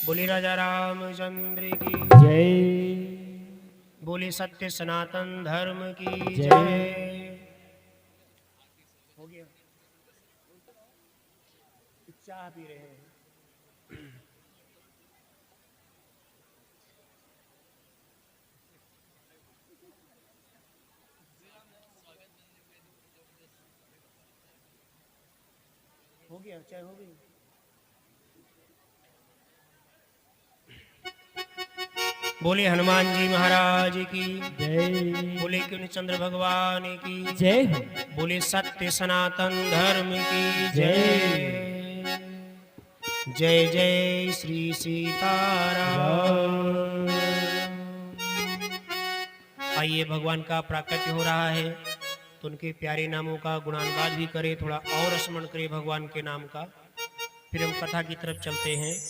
बोले राजा रामचंद्र की जय। बोले सत्य सनातन धर्म की जय। जय। हो गया, चाय पी रहे हैं। हो गया, चाय हो गई। बोले हनुमान जी महाराज की जय। बोले कृष्णचंद्र भगवान की जय हो। बोले सत्य सनातन धर्म की जय। जय जय श्री सीताराम। आइए भगवान का प्राकट्य हो रहा है तो उनके प्यारे नामों का गुणानुवाद भी करें, थोड़ा और स्मरण करें भगवान के नाम का, फिर हम कथा की तरफ चलते हैं।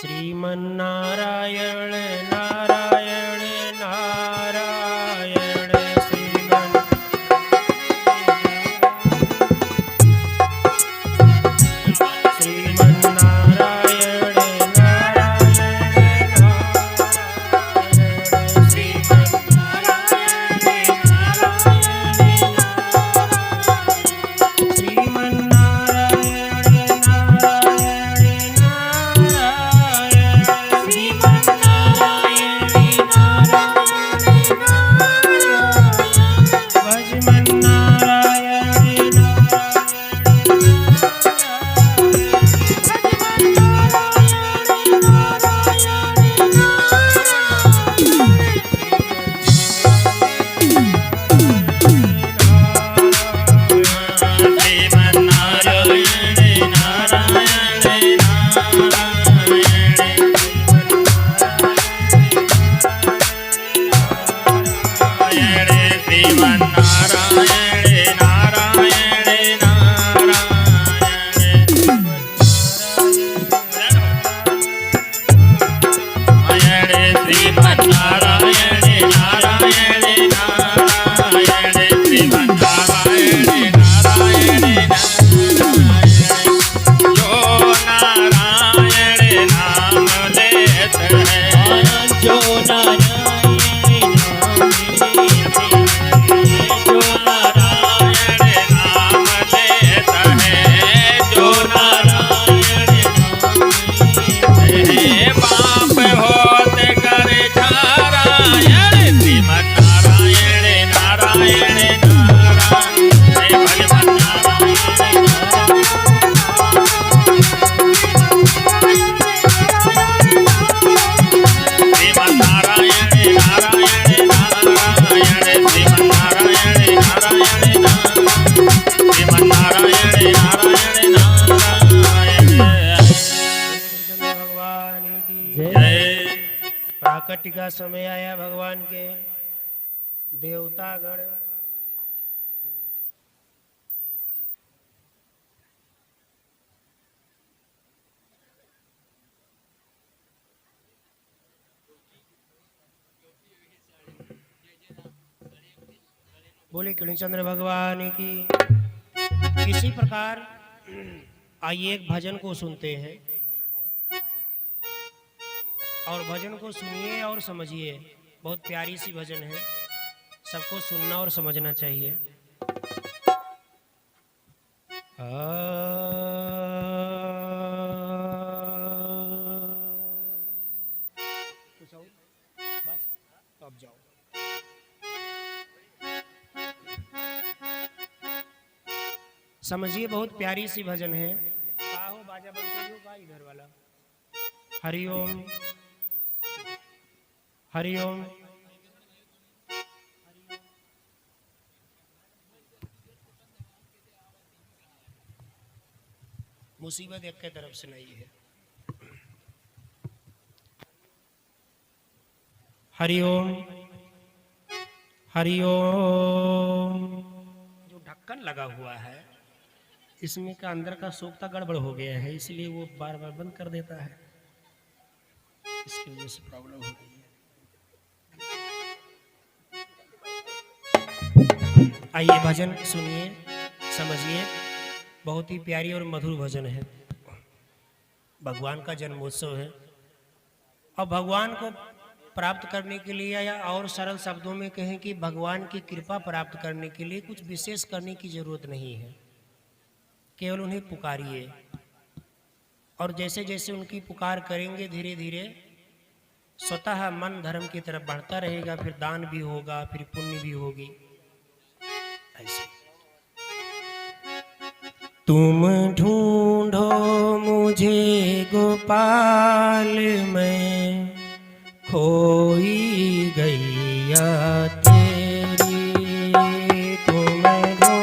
श्रीमन्नारायण नारायण नारायण श्रीमन्नारायण प्राकट्य का समय आया भगवान के देवता गण बोले कृष्णचंद्र भगवान की। किसी प्रकार आइए एक भजन को सुनते हैं और भजन को सुनिए और समझिए। बहुत प्यारी सी भजन है, सबको सुनना और समझना चाहिए। बस अब जाओ। समझिए, बहुत प्यारी सी भजन है। काहो बाजा बंद करियो का इधर वाला। हरिओम हरिओम। मुसीबत एक के तरफ से नहीं है। हरिओम हरिओम। जो ढक्कन लगा हुआ है इसमें का अंदर का सोखता गड़बड़ हो गया है, इसलिए वो बार बार बंद कर देता है। इसकी वजह से प्रॉब्लम हो गई है। आइए भजन सुनिए, समझिए। बहुत ही प्यारी और मधुर भजन है। भगवान का जन्मोत्सव है और भगवान को प्राप्त करने के लिए, या और सरल शब्दों में कहें कि भगवान की कृपा प्राप्त करने के लिए कुछ विशेष करने की जरूरत नहीं है। केवल उन्हें पुकारिए और जैसे जैसे उनकी पुकार करेंगे धीरे धीरे स्वतः मन धर्म की तरफ बढ़ता रहेगा। फिर दान भी होगा, फिर पुण्य भी होगी। ऐसे तुम ढूंढो मुझे गोपाल, मैं खोई गैया तेरी। तुम ढूंढो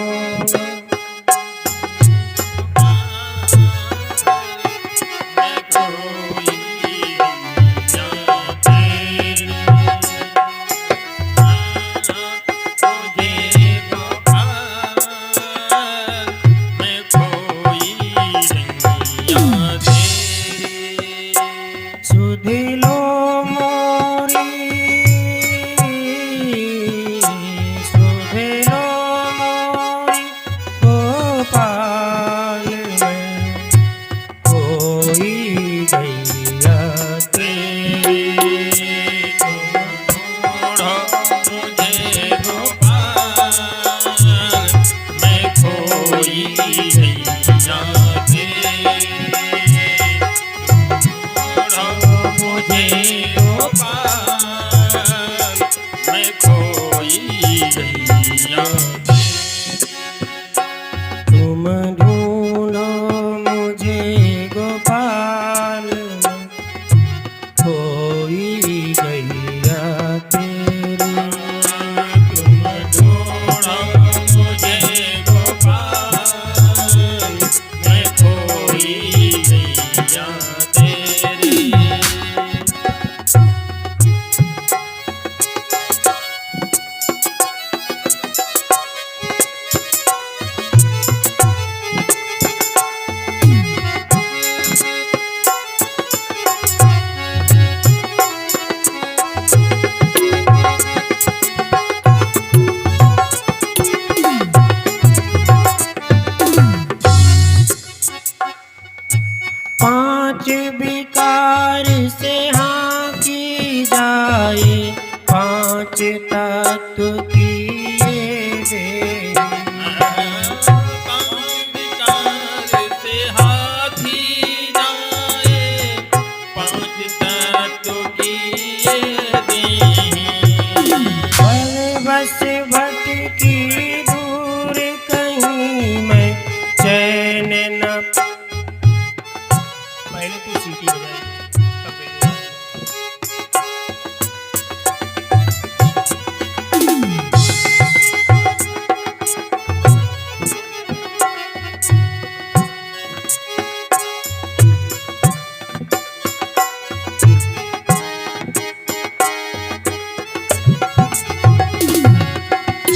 पांच विकार से हाँ की जाए, पांच तत्व की ये देही। पांच विकार से हाथी जाए, पांच तत्व की ये देही। बल बस भटकी दूर कहीं मैं चैन न। पहले तू सीटी बजाएगी तब मैं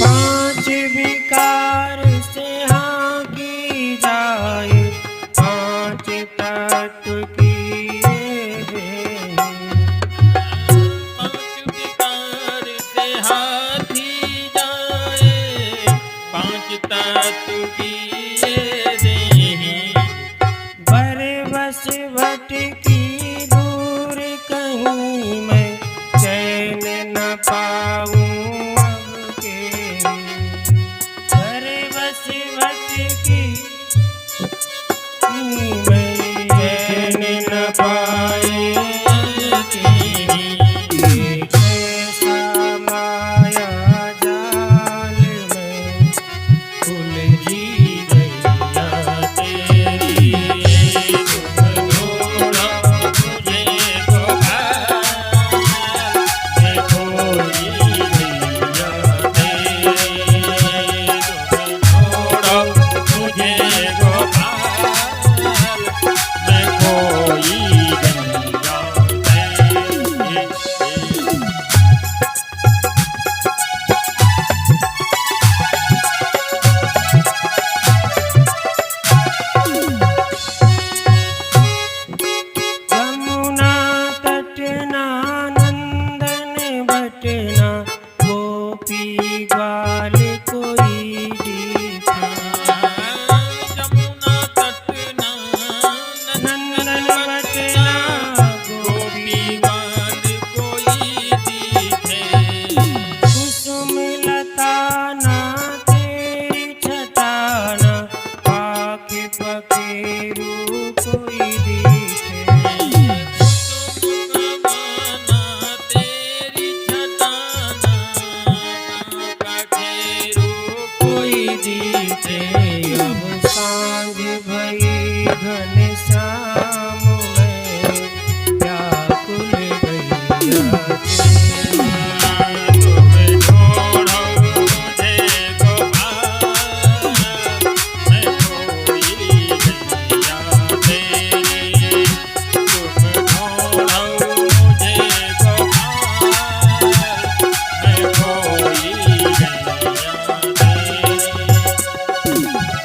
पांच विकार से हाँ की जाए, पांच तत्व की ये देही। पांच विकार से हाथी जाए, पांच तत्व की ये देही। बर बस भटकी दूर कहीं मैं चैन न पाऊं अब के। बर बस भटकी मैं चैन न पाए एक ऐसा माया जाल में उलझी गैया तेरी। छोड़ा मुझे गोपाल, मैं खोई गैया तेरी। छोड़ा मुझे गोपाल, मैं खोई गैया तेरी। यमुना तटना नंदन बटना, गोपी ग्वाल कोई दिखा। जमुना तटना नंदन बटना गोपी गान कोई दिखे। कुसुम लता ना तेरी छटाना, पाख पखेरु कोई दिखे। गाना तेरी छटाना, पखेरु कोई दिखे। अब सांझ भई घन श्याम में व्याकुल गैया तेरी। तुम छोड़ो मुझे गोपाल, मैं खोई गैया तेरी। तुम छोड़ो मुझे गोपाल, मैं खोई गैया तेरी।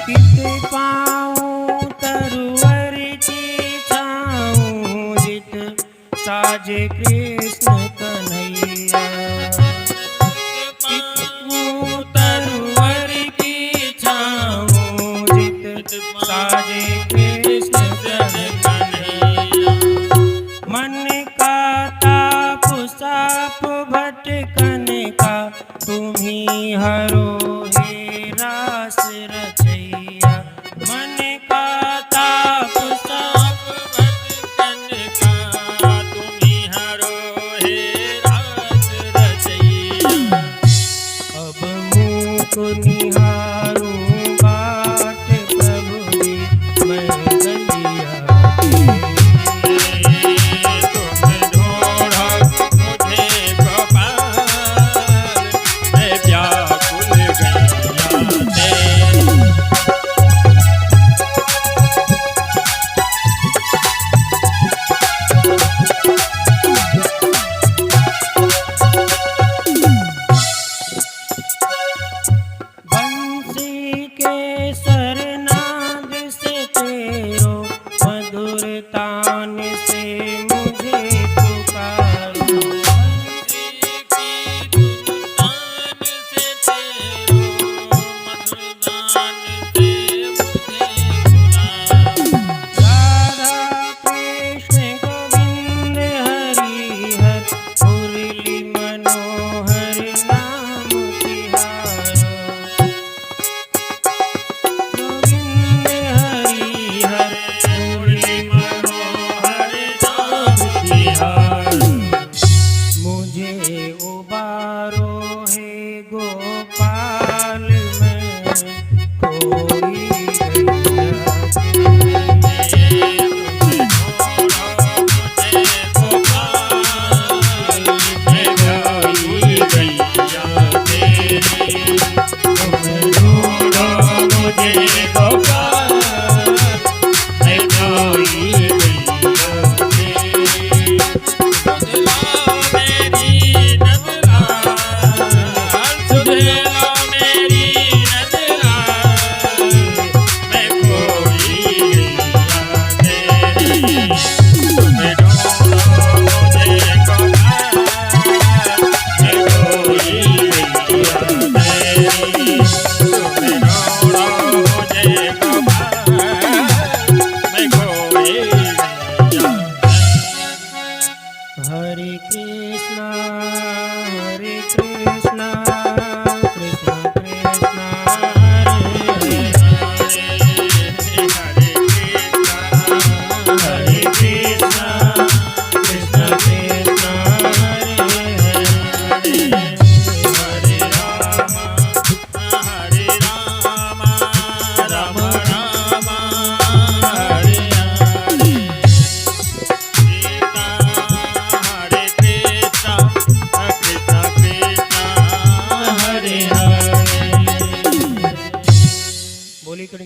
कित पाऊं तरुवर की छाऊं, जित साजे कृष्ण कन्हैया। कित पाऊं तरुवर की छाऊं, जित साजे कृष्ण कन्हैया। मन का ताप साप भटकन का, तुम्ही हरो हे रास रचैया। मन का ताप साप भटकन का, तुम्ही हरो हे रास रचैया। अब मूक निहारूं बाट प्रभु दी, मैं गलिया तेरी। तुम ढूंढो मुझे गोपाल, मैं व्याकुल गैया तेरी। बंसी के सरनाद से तेरो, मधुर तान से मुझे पुकारो। राधा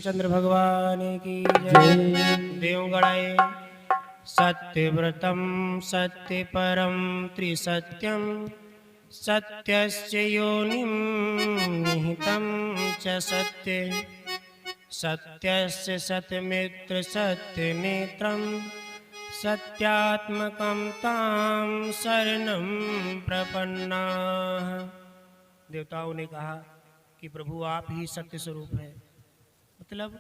चंद्र भगवान की जय। देव गणाए सत्यव्रतम सत्य परम त्रिसत्यम सत्यस्य योनिं निहितं च सत्ये सत्यस्य सत्यमित्र सत्यनेत्रं सत्यात्मकं तां शरणं प्रपन्नाः। देवताओं ने कहा कि प्रभु आप ही सत्य स्वरूप है, मतलब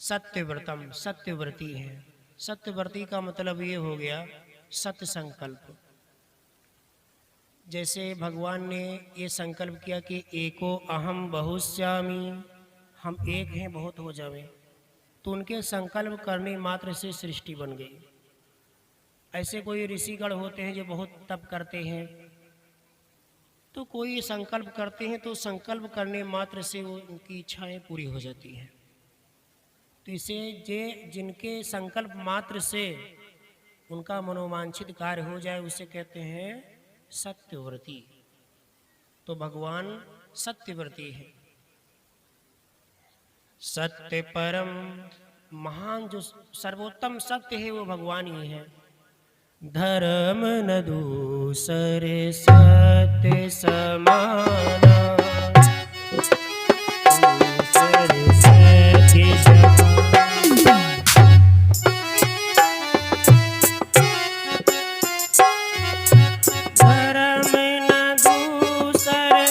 सत्यव्रतम सत्यव्रती है। सत्यव्रती का मतलब ये हो गया सत्य संकल्प। जैसे भगवान ने ये संकल्प किया कि एको अहम बहुश्यामी, हम एक हैं बहुत हो जावें, तो उनके संकल्प करने मात्र से सृष्टि बन गई। ऐसे कोई ऋषिगण होते हैं जो बहुत तप करते हैं, तो कोई संकल्प करते हैं तो संकल्प करने मात्र से वो उनकी इच्छाएं पूरी हो जाती हैं। तो इसे जिनके संकल्प मात्र से उनका मनोवांछित कार्य हो जाए उसे कहते हैं सत्यव्रती। तो भगवान सत्यव्रती है। सत्य परम महान जो सर्वोत्तम सत्य है वो भगवान ही है। धर्म न दूसरे सत्य समाना, दूसरे सत्य समाना। धर्म न दूसरे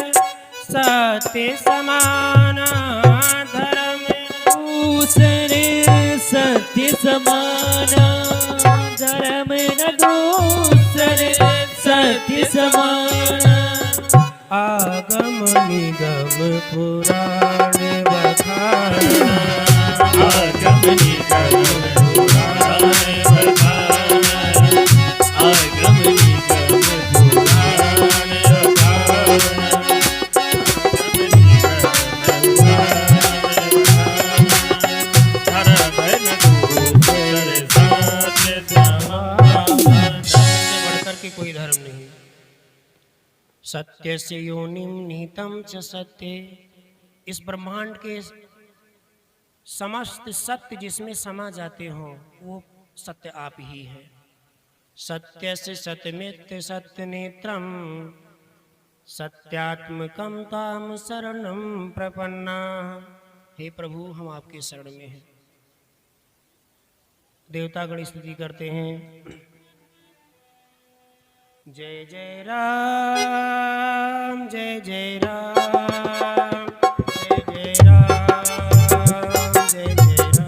सत्य समाना, धर्म दूसरे सत्य समाना, धर्म न दूसरे सत्य समाना। आगम निगम पुराण बखाना, आगम निगम पुराण बखाना, आगम निगम पुराण बखाना, कोई धर्म नहीं। सत्य से योनिम निहितम च सत्य, इस ब्रह्मांड के समस्त सत्य जिसमें समा जाते हो वो सत्य आप ही है। सत्य से सत्यमित्र सत्य नेत्रम सत्यात्मकम ताम शरणम प्रपन्ना। हे प्रभु हम आपके शरण में हैं। देवता गण स्तुति करते हैं। जय जय राम जय जय राम जय जय राम जय जय राम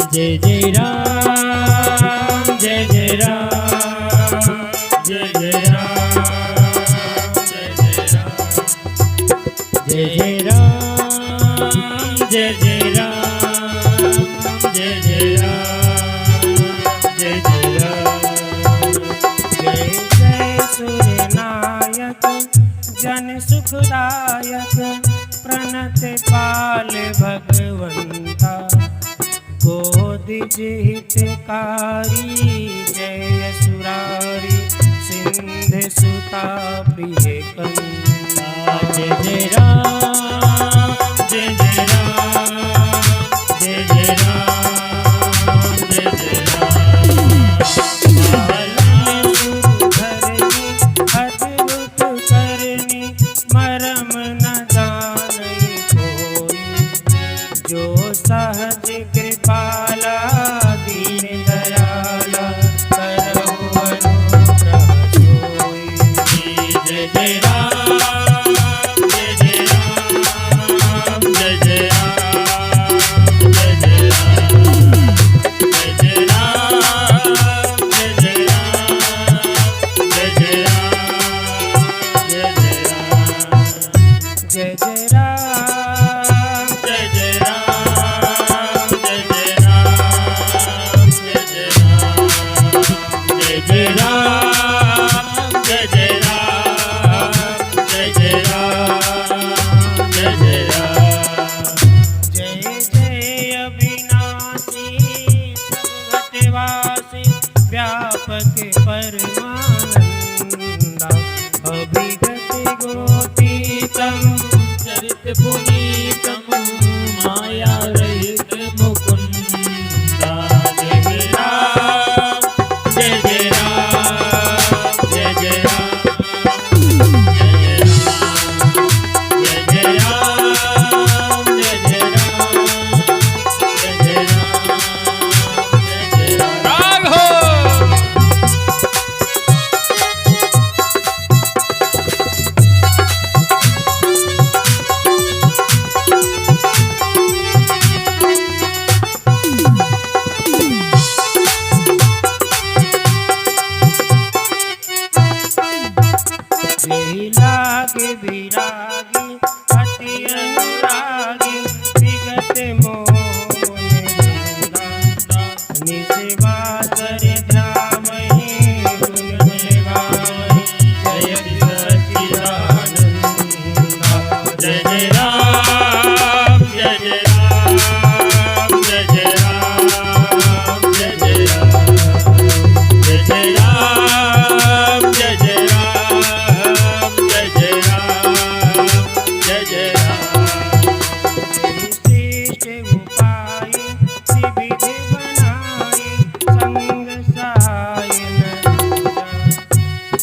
जय जय राम जय जय राम जय जय राम जय जय राम जय जय राम जय जय राम जय जय राम। जय जय सूर्यनायक जन सुखदायक प्रणत पाल भगवंता गोद हितकारी जय सुरारी सिंध सुता प्रिय कंता। जय जय राम जय जय राम जय जय राम पावके परमानंदा अभिगत गोपीतम चरित पुनीतम माया रहित मुकुंदा। जय जय राम जय जय राम जय जय राम जय जय राम जय जय राम जय जय राम जय जय राम। राग हो यही लागे विरागी अति अनुरागी विगत मोह निसेवा कर ध्यामहि गुण गावहि जयति सच्चिदानंदा। जय जय राम जय जय राम जय जय राम जय जय राम जय जय राम जय जय राम जय जय राम जय जय राम। श्रेष्ठ उपाय विधि बनाई संग सायन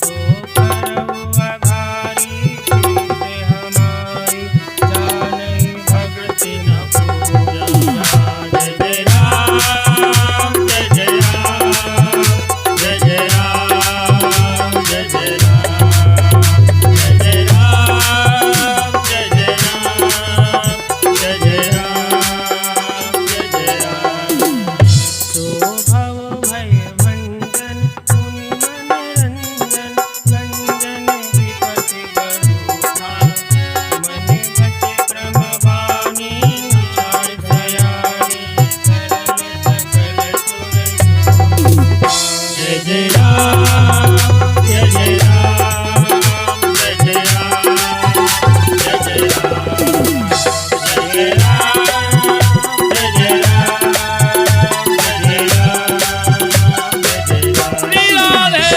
तो करऊ अघारी प्रीत हमारी जानई भगति न पूजा। जय जय राम जय जय राम जय जय राम जय जय राम जय जय राम जय जय राम जय जय राम जय जय राम। तो भव भय भंजन मुनि मनरंजन गंजन विपति गरुखा मन बच क्रम वाणी विचार दयानी सरल सकल सुर जय जय राम जय जय राम जय जय राम जय जय राम जय जय राम जय जय राम जय जय राम जय जय राम। श्री राधे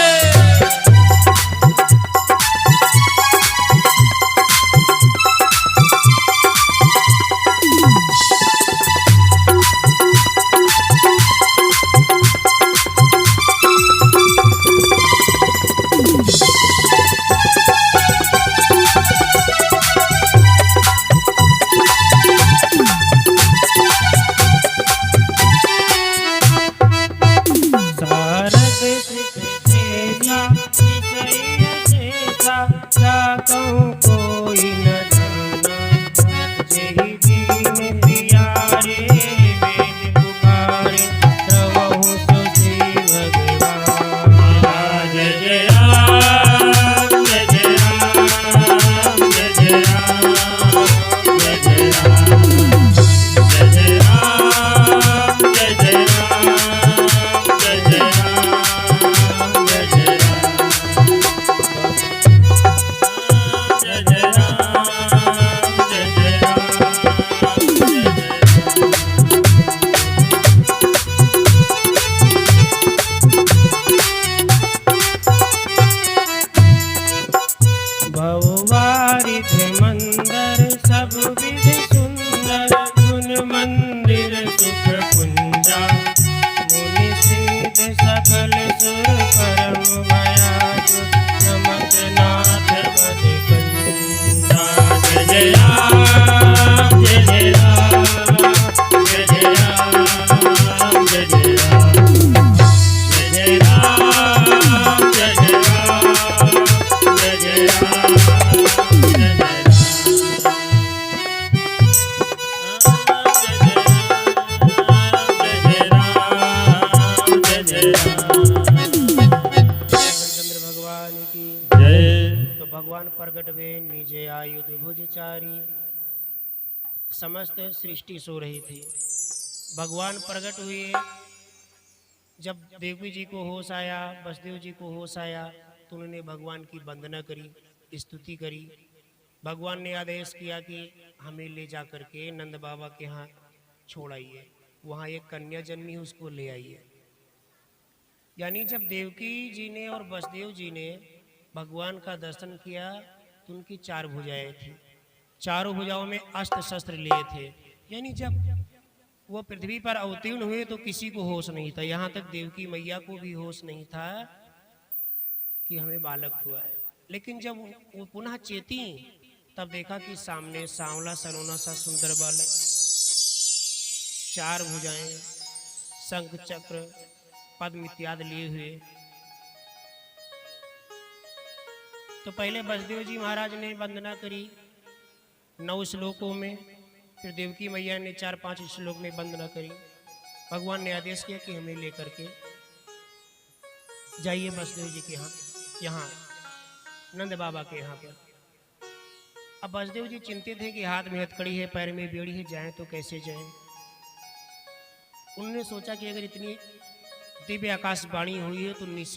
शारद शेषा विजय शेषा जाकहूँ कोई न जाना जेहि दीन प्यारे वेद पुकारे प्रभु सुधि भगवान। जय जय राम जय जय राम जय जय राम जय जय राम जय जय राम जय जय राम जय जय राम जय जय राम जय जय भगवान प्रगट हुए निजे आयुध भुजचारी। समस्त सृष्टि सो रही थी। भगवान प्रकट हुए। जब देवी जी को होश आया, वसुदेव जी को होश आया, तो उन्होंने भगवान की वंदना करी, स्तुति करी। भगवान ने आदेश किया कि हमें ले जा करके नंद बाबा के यहाँ छोड़ आइए, वहाँ एक कन्या जन्मी, उसको ले आइए। यानी जब देवकी जी ने और वसुदेव जी ने भगवान का दर्शन किया तो उनकी 4 भुजाएं थी, चारों भुजाओं में अस्त्र शस्त्र लिए थे। यानी जब वो पृथ्वी पर अवतीर्ण हुए तो किसी को होश नहीं था, यहाँ तक देवकी मैया को भी होश नहीं था कि हमें बालक हुआ है। लेकिन जब वो पुनः चेती तब देखा कि सामने सांवला सलोना सा सुंदर बालक, 4 भुजाएं, शंख चक्र पद्म इत्यादि लिए हुए। तो पहले वसुदेव जी महाराज ने वंदना करी 9 श्लोकों में, फिर देवकी मैया ने 4-5 श्लोक में वंदना करी। भगवान ने आदेश किया कि हमें लेकर के जाइए वसुदेव जी के यहाँ नंद बाबा के यहाँ पर। अब वसुदेव जी चिंतित थे कि हाथ में हथकड़ी है, पैर में बेड़ी है, जाएं तो कैसे जाएं। उन्होंने सोचा कि अगर इतनी दिव्य आकाशवाणी हुई है तो निश्चित